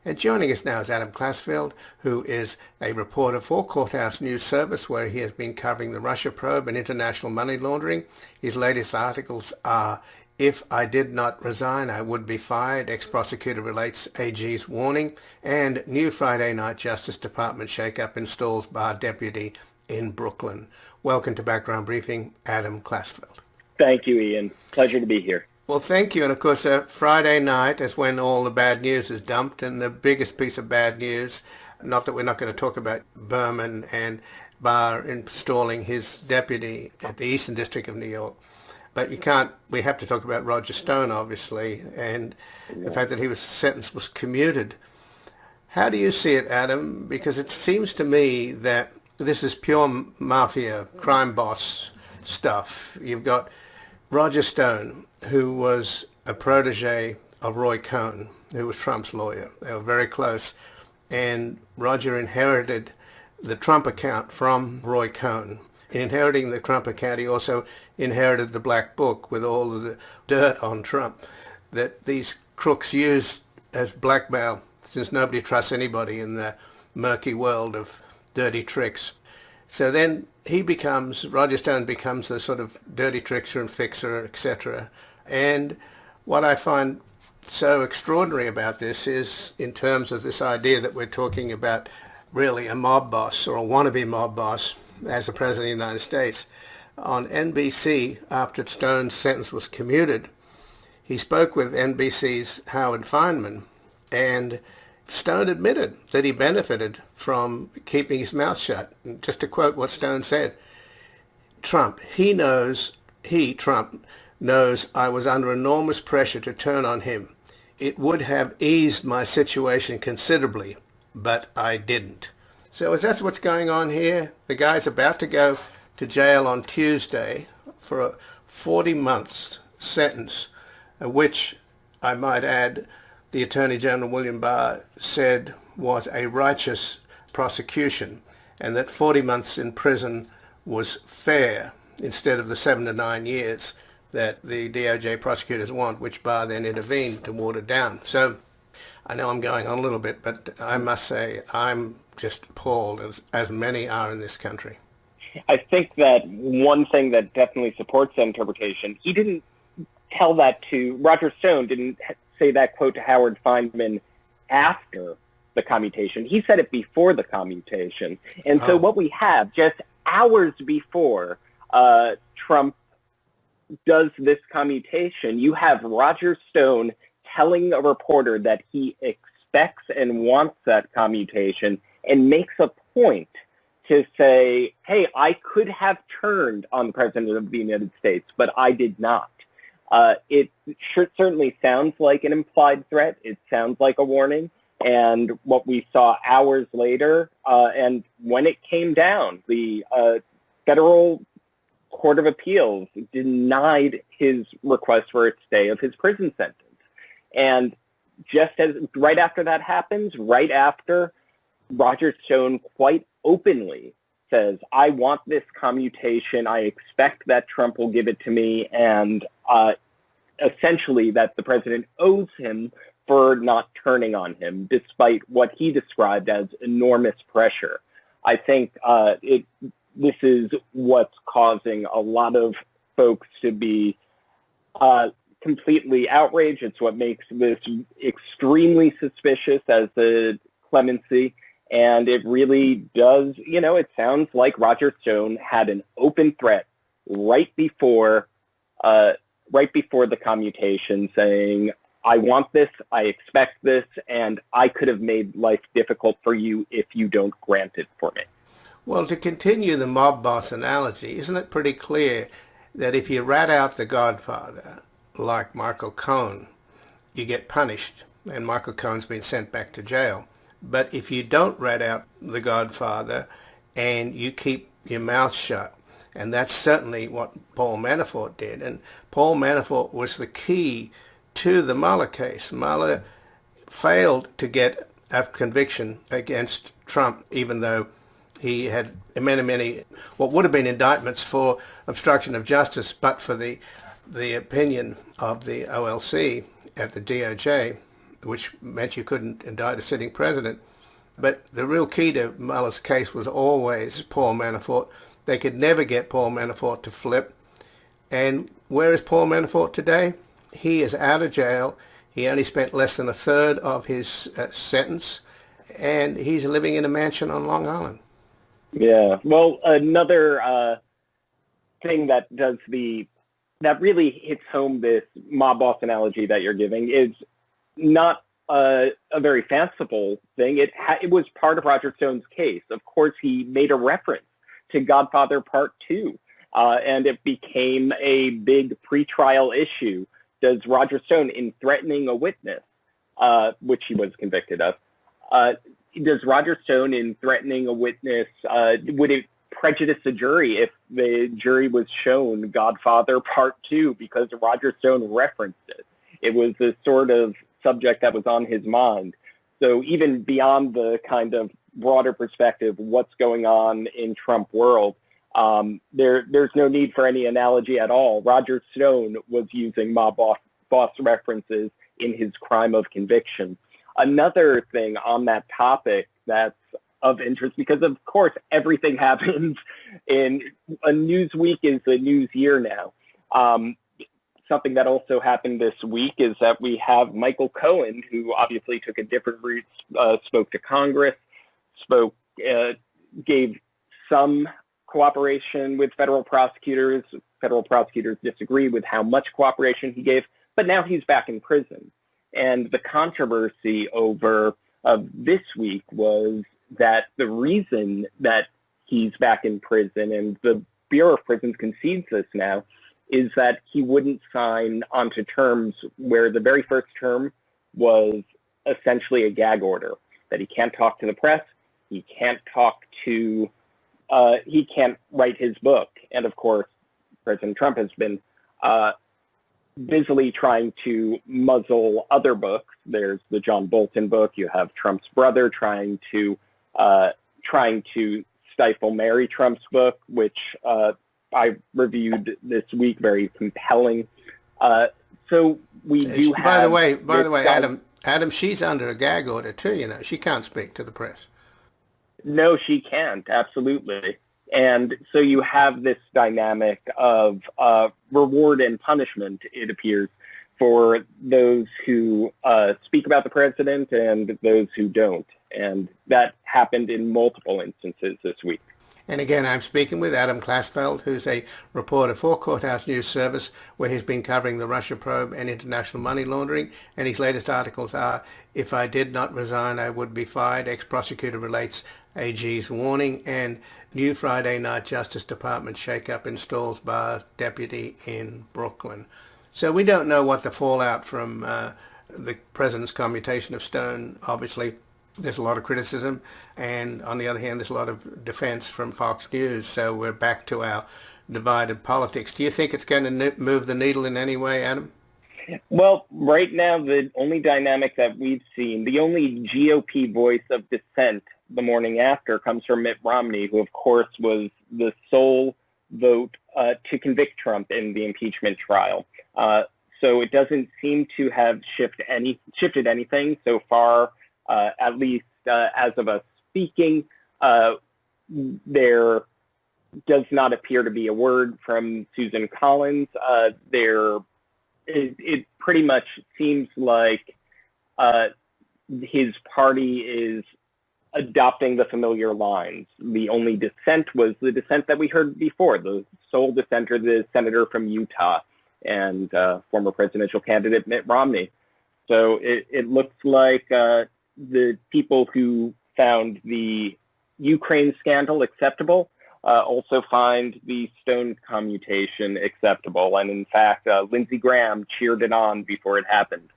And joining us now is Adam Klasfeld, who is a reporter for Courthouse News Service, where he has been covering the Russia probe and international money laundering. His latest articles are If I Did Not Resign, I Would Be Fired, Ex-Prosecutor Relates AG's Warning, and New Friday Night Justice Department Shakeup Installs Barr Deputy in Brooklyn. Welcome to Background Briefing, Adam Klasfeld. Thank you, Ian. Pleasure to be here. Well, thank you. And of course, Friday night is when all the bad news is dumped. And the biggest piece of bad news, not that we're not going to talk about Berman and Barr installing his deputy at the Eastern District of New York, but we have to talk about Roger Stone, obviously, and the fact that his sentence was commuted. How do you see it, Adam? Because it seems to me that this is pure mafia, crime boss stuff. You've got Roger Stone, who was a protege of Roy Cohn, who was Trump's lawyer. They were very close. And Roger inherited the Trump account from Roy Cohn. In inheriting the Trump account, he also inherited the black book with all of the dirt on Trump that these crooks used as blackmail, since nobody trusts anybody in the murky world of dirty tricks. So then Roger Stone becomes the sort of dirty trickster and fixer, etc. And what I find so extraordinary about this is, in terms of this idea that we're talking about really a mob boss or a wannabe mob boss as a president of the United States, on NBC, after Stone's sentence was commuted, he spoke with NBC's Howard Fineman, and Stone admitted that he benefited from keeping his mouth shut. And just to quote what Stone said, Trump knows I was under enormous pressure to turn on him. It would have eased my situation considerably, but I didn't. So is that what's going on here? The guy's about to go to jail on Tuesday for a 40-month sentence, which, I might add, the Attorney General William Barr said was a righteous prosecution, and that 40 months in prison was fair instead of the 7 to 9 years that the DOJ prosecutors want, which Barr then intervened to water down. So I know I'm going on a little bit, but I must say I'm just appalled, as many are in this country. I think that one thing that definitely supports that interpretation, he didn't tell that to, Roger Stone didn't say that quote to Howard Fineman after the commutation. He said it before the commutation. And so what we have, just hours before Trump does this commutation, you have Roger Stone telling a reporter that he expects and wants that commutation and makes a point to say, hey, I could have turned on the President of the United States, but I did not. It certainly sounds like an implied threat. It sounds like a warning. And what we saw hours later, and when it came down, the Federal Court of Appeals denied his request for a stay of his prison sentence. And just as right after that happens, right after, Roger Stone quite openly says, I want this commutation. I expect that Trump will give it to me, and essentially that the president owes him for not turning on him, despite what he described as enormous pressure. I think this is what's causing a lot of folks to be completely outraged. It's what makes this extremely suspicious as the clemency. And it really does, it sounds like Roger Stone had an open threat right before the commutation, saying, I want this, I expect this, and I could have made life difficult for you if you don't grant it for me. Well, to continue the mob boss analogy, isn't it pretty clear that if you rat out the Godfather, like Michael Cohen, you get punished, and Michael Cohen's been sent back to jail. But if you don't rat out the Godfather and you keep your mouth shut, and that's certainly what Paul Manafort did, and Paul Manafort was the key to the Mueller case. Mueller failed to get a conviction against Trump, even though he had many, what would have been indictments for obstruction of justice, but for the opinion of the OLC at the DOJ. which meant you couldn't indict a sitting president. But the real key to Mueller's case was always Paul Manafort. They could never get Paul Manafort to flip. And where is Paul Manafort today? He is out of jail. He only spent less than a third of his sentence, and he's living in a mansion on Long Island. Yeah. Well, another thing that really hits home this mob boss analogy that you're giving is not a very fanciful thing. It was part of Roger Stone's case. Of course, he made a reference to Godfather Part 2, and it became a big pretrial issue. Does Roger Stone, in threatening a witness, which he was convicted of, does Roger Stone, in threatening a witness, would it prejudice the jury if the jury was shown Godfather Part 2 because Roger Stone referenced it? It was the sort of subject that was on his mind. So even beyond the kind of broader perspective, what's going on in Trump world, there's no need for any analogy at all. Roger Stone was using mob boss references in his crime of conviction. Another thing on that topic that's of interest, because of course everything happens in a news week is a news year now. Something that also happened this week is that we have Michael Cohen, who obviously took a different route, spoke to Congress, gave some cooperation with federal prosecutors. Federal prosecutors disagree with how much cooperation he gave, but now he's back in prison. And the controversy over this week was that the reason that he's back in prison, and the Bureau of Prisons concedes this now, is that he wouldn't sign onto terms where the very first term was essentially a gag order, that he can't talk to the press, he can't write his book. And of course, President Trump has been busily trying to muzzle other books. There's the John Bolton book. You have Trump's brother trying to stifle Mary Trump's book, which I reviewed this week, very compelling. So we do have... By the way, Adam, she's under a gag order too, you know. She can't speak to the press. No, she can't, absolutely. And so you have this dynamic of reward and punishment, it appears, for those who speak about the president and those who don't. And that happened in multiple instances this week. And again, I'm speaking with Adam Klasfeld, who's a reporter for Courthouse News Service, where he's been covering the Russia probe and international money laundering. And his latest articles are, "If I Did Not Resign, I Would Be Fired. Ex-Prosecutor Relates AG's Warning," and "New Friday Night Justice Department Shakeup Installs Barr Deputy in Brooklyn." So we don't know what the fallout from the president's commutation of Stone. Obviously, there's a lot of criticism, and on the other hand, there's a lot of defense from Fox News. So we're back to our divided politics. Do you think it's going to move the needle in any way, Adam? Well, right now, the only dynamic that we've seen, the only GOP voice of dissent the morning after comes from Mitt Romney, who, of course, was the sole vote to convict Trump in the impeachment trial. So it doesn't seem to have shifted anything so far. At least as of us speaking, there does not appear to be a word from Susan Collins. It pretty much seems like his party is adopting the familiar lines. The only dissent was the dissent that we heard before, the sole dissenter, the senator from Utah and former presidential candidate Mitt Romney. So it looks like the people who found the Ukraine scandal acceptable also find the Stone commutation acceptable. And in fact, Lindsey Graham cheered it on before it happened.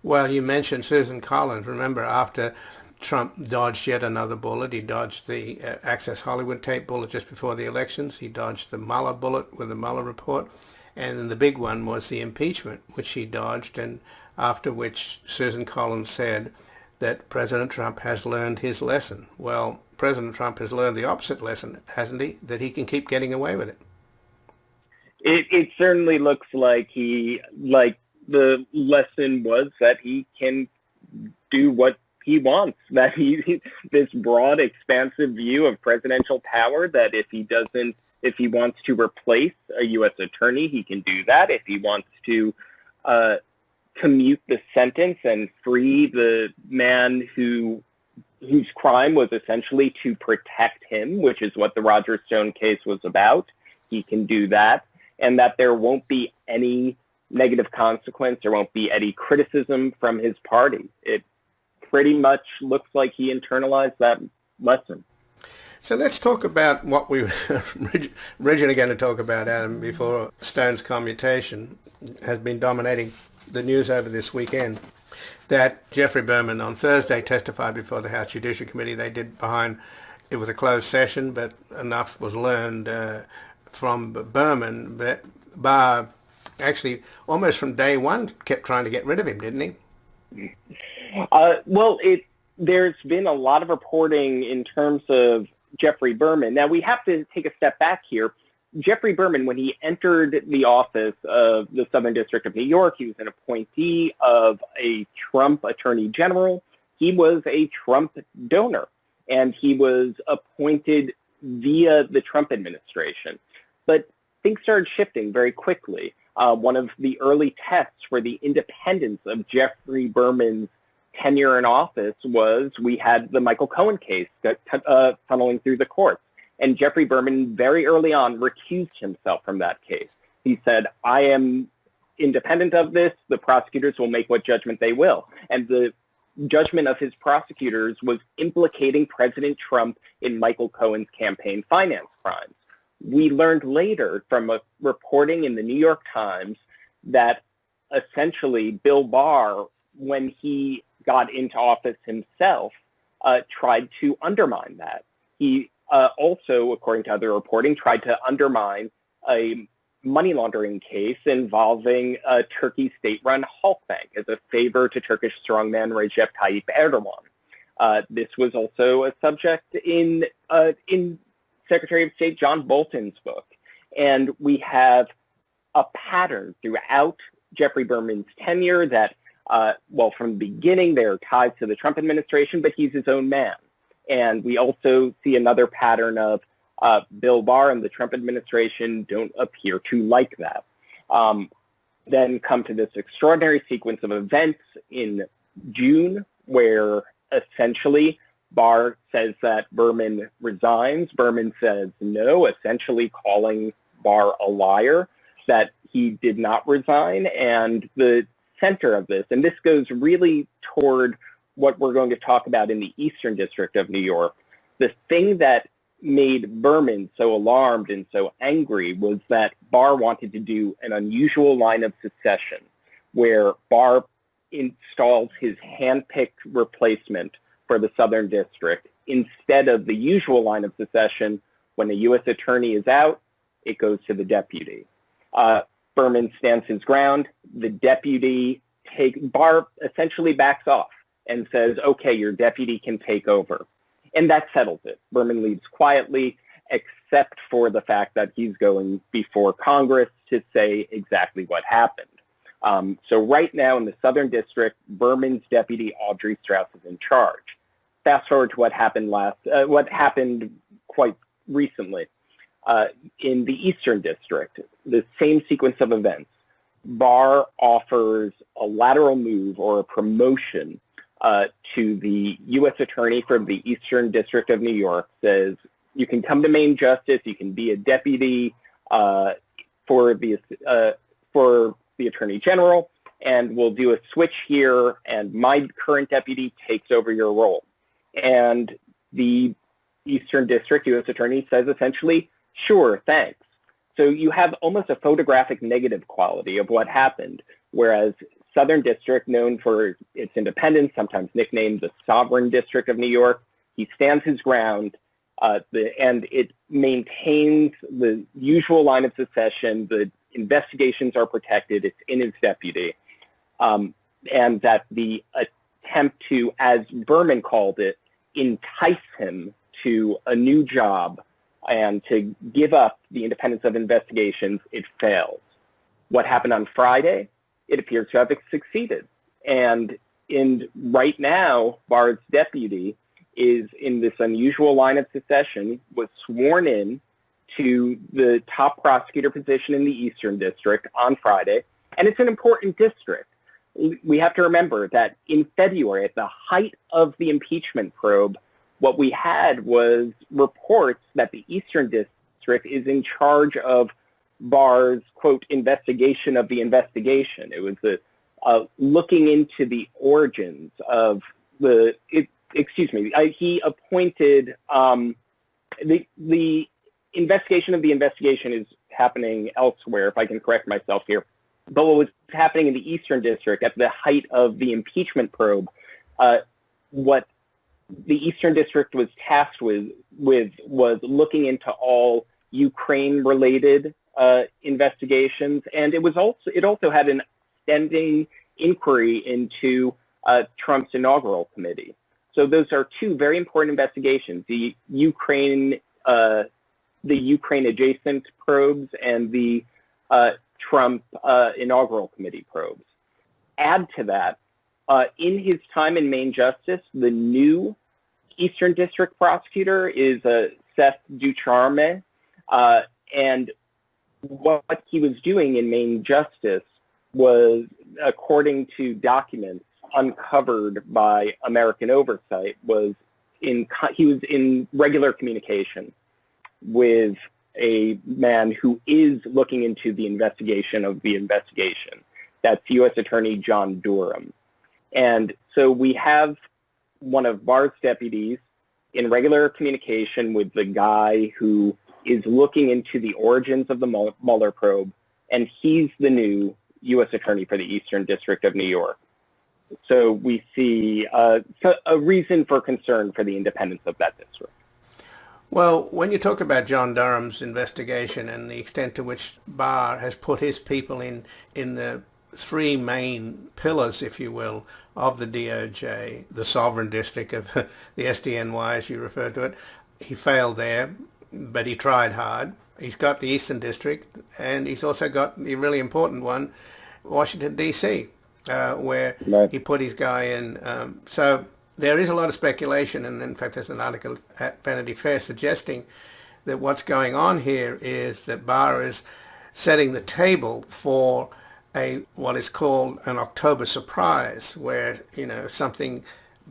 Well, you mentioned Susan Collins. Remember, after Trump dodged yet another bullet, he dodged the Access Hollywood tape bullet just before the elections. He dodged the Mueller bullet with the Mueller report. And then the big one was the impeachment, which he dodged, and after which Susan Collins said that President Trump has learned his lesson. Well, President Trump has learned the opposite lesson, hasn't he? That he can keep getting away with it. It certainly looks like the lesson was that he can do what he wants, that this broad, expansive view of presidential power, that if he wants to replace a U.S. attorney, he can do that. If he wants to commute the sentence and free the man whose crime was essentially to protect him, which is what the Roger Stone case was about, he can do that, and that there won't be any negative consequence, there won't be any criticism from his party. It pretty much looks like he internalized that lesson. So let's talk about what we were originally going to talk about, Adam, before Stone's commutation has been dominating the news over this weekend. That Jeffrey Berman on Thursday testified before the House Judiciary Committee. It was a closed session, but enough was learned from Berman that Barr actually almost from day one kept trying to get rid of him, didn't he? There's been a lot of reporting in terms of Jeffrey Berman. Now, we have to take a step back here. Jeffrey Berman, when he entered the office of the Southern District of New York, he was an appointee of a Trump attorney general. He was a Trump donor, and he was appointed via the Trump administration. But things started shifting very quickly. One of the early tests for the independence of Jeffrey Berman's tenure in office was we had the Michael Cohen case funneling through the courts. And Jeffrey Berman very early on recused himself from that case. He said, I am independent of this. The prosecutors will make what judgment they will. And the judgment of his prosecutors was implicating President Trump in Michael Cohen's campaign finance crimes. We learned later from a reporting in the New York Times that essentially Bill Barr, when he got into office himself, tried to undermine that. He also, according to other reporting, tried to undermine a money laundering case involving a Turkey state-run Halk Bank as a favor to Turkish strongman Recep Tayyip Erdogan. This was also a subject in Secretary of State John Bolton's book. And we have a pattern throughout Jeffrey Berman's tenure that, from the beginning, there are ties to the Trump administration, but he's his own man. And we also see another pattern of Bill Barr and the Trump administration don't appear to like that. Then come to this extraordinary sequence of events in June where essentially Barr says that Berman resigns. Berman says no, essentially calling Barr a liar, that he did not resign. And the center of this, and this goes really toward what we're going to talk about in the Eastern District of New York, the thing that made Berman so alarmed and so angry was that Barr wanted to do an unusual line of succession where Barr installs his hand-picked replacement for the Southern District instead of the usual line of succession. When a U.S. attorney is out, it goes to the deputy. Berman stands his ground. The deputy Barr essentially backs off and says, okay, your deputy can take over. And that settles it. Berman leaves quietly, except for the fact that he's going before Congress to say exactly what happened. So right now in the Southern District, Berman's deputy, Audrey Strauss, is in charge. Fast forward to what happened quite recently. In the Eastern District, the same sequence of events. Barr offers a lateral move or a promotion to the U.S. attorney from the Eastern District of New York, says, you can come to Main Justice, you can be a deputy for the Attorney General, and we'll do a switch here, and my current deputy takes over your role. And the Eastern District U.S. attorney says essentially, sure, thanks. So you have almost a photographic negative quality of what happened, whereas Southern District, known for its independence, sometimes nicknamed the Sovereign District of New York, he stands his ground, and it maintains the usual line of succession. The investigations are protected. It's in his deputy. And that the attempt to, as Berman called it, entice him to a new job and to give up the independence of investigations, it fails. What happened on Friday? It appears to have succeeded. And And right now, Barr's deputy is in this unusual line of succession, was sworn in to the top prosecutor position in the Eastern District on Friday, and it's an important district. We have to remember that in February, at the height of the impeachment probe, what we had was reports that the Eastern District is in charge of Barr's, quote, investigation of the investigation. It was looking into the origins of he appointed the investigation of the investigation is happening elsewhere, if I can correct myself here. But what was happening in the Eastern District at the height of the impeachment probe, what the Eastern District was tasked with was looking into all Ukraine-related investigations, and it also had an extending inquiry into Trump's inaugural committee. So those are two very important investigations: the Ukraine adjacent probes and the Trump inaugural committee probes. Add to that, in his time in Maine Justice, the new Eastern District prosecutor is Seth Ducharme, and what he was doing in Maine Justice was, according to documents uncovered by American Oversight, he was in regular communication with a man who is looking into the investigation of the investigation. That's U.S. Attorney John Durham. And so we have one of Barr's deputies in regular communication with the guy who is looking into the origins of the Mueller probe, and he's the new U.S. Attorney for the Eastern District of New York. So we see a reason for concern for the independence of that district. Well, when you talk about John Durham's investigation and the extent to which Barr has put his people in the three main pillars, if you will, of the DOJ, the sovereign district of the SDNY, as you refer to it, he failed there, but he tried hard. He's got the Eastern District, and he's also got the really important one, Washington, D.C., where he put his guy in. So there is a lot of speculation, and in fact there's an article at Vanity Fair suggesting that what's going on here is that Barr is setting the table for what is called an October surprise, where something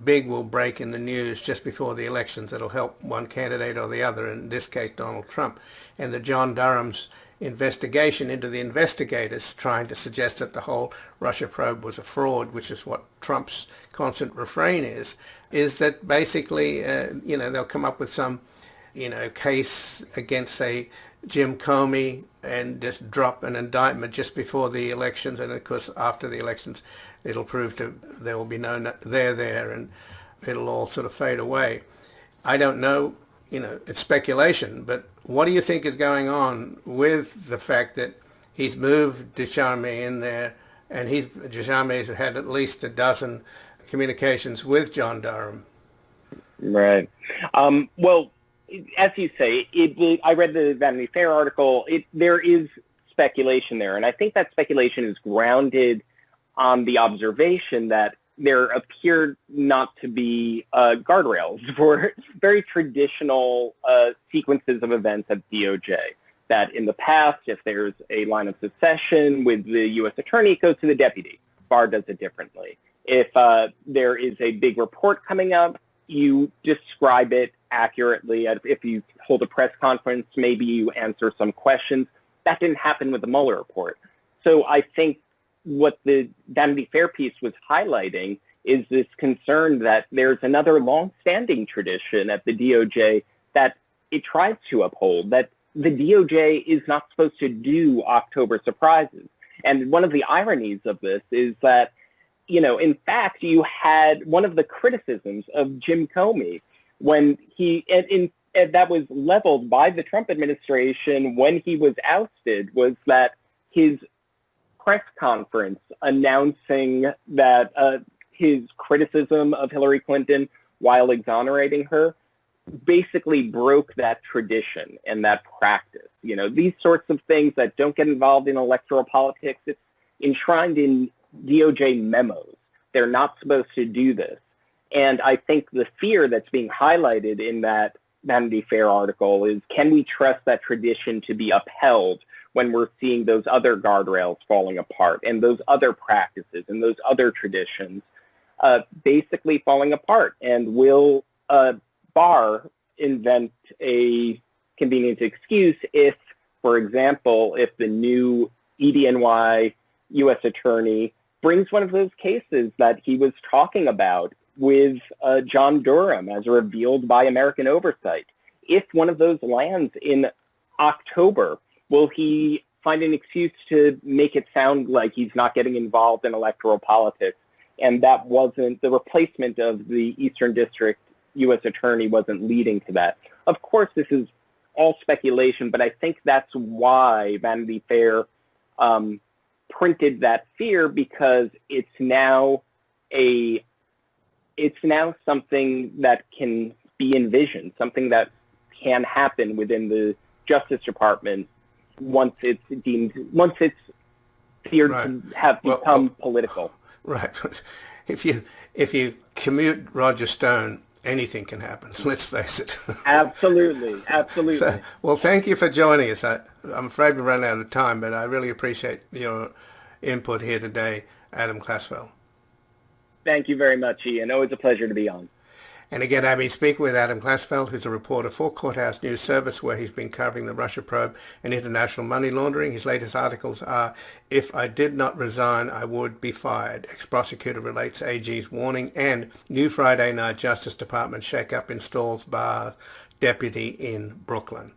big will break in the news just before the elections that'll help one candidate or the other, in this case Donald Trump, and that John Durham's investigation into the investigators trying to suggest that the whole Russia probe was a fraud, which is what Trump's constant refrain is that basically they'll come up with some case against, say, Jim Comey, and just drop an indictment just before the elections, and of course after the elections it'll prove there will be no there, and it'll all sort of fade away. I don't know, it's speculation, but what do you think is going on with the fact that he's moved Ducharme in there, and Ducharme's had at least a dozen communications with John Durham? Right. Well, as you say, I read the Vanity Fair article. There is speculation there, and I think that speculation is grounded on the observation that there appeared not to be guardrails for very traditional sequences of events at DOJ. That in the past, if there's a line of succession with the U.S. Attorney, it goes to the deputy. Barr does it differently. If there is a big report coming up, you describe it accurately. If you hold a press conference, maybe you answer some questions. That didn't happen with the Mueller report. So I think what the Vanity Fair piece was highlighting is this concern that there's another long-standing tradition at the DOJ that it tries to uphold, that the DOJ is not supposed to do October surprises. And one of the ironies of this is that, in fact, you had one of the criticisms of Jim Comey when that was leveled by the Trump administration when he was ousted, was that his press conference announcing that his criticism of Hillary Clinton while exonerating her basically broke that tradition and that practice. These sorts of things that don't get involved in electoral politics, it's enshrined in DOJ memos. They're not supposed to do this. And I think the fear that's being highlighted in that Vanity Fair article is, can we trust that tradition to be upheld when we're seeing those other guardrails falling apart and those other practices and those other traditions basically falling apart? And will Barr invent a convenient excuse if, for example, if the new EDNY U.S. attorney brings one of those cases that he was talking about with John Durham as revealed by American Oversight? If one of those lands in October, will he find an excuse to make it sound like he's not getting involved in electoral politics, and that wasn't the replacement of the Eastern District U.S. attorney wasn't leading to that? Of course, this is all speculation, but I think that's why Vanity Fair printed that fear, because it's now something that can be envisioned, something that can happen within the Justice Department once it's feared to have become political. Right. If you commute Roger Stone, anything can happen. Let's face it. Absolutely. So, well, thank you for joining us. I'm afraid we've run out of time, but I really appreciate your input here today, Adam Klasfeld. Thank you very much, Ian. Always a pleasure to be on. And again, I've been speaking with Adam Klasfeld, who's a reporter for Courthouse News Service, where he's been covering the Russia probe and international money laundering. His latest articles are, "If I Did Not Resign, I Would Be Fired. Ex-Prosecutor Relates AG's Warning," and "New Friday Night Justice Department Shakeup Installs Barr Deputy in Brooklyn."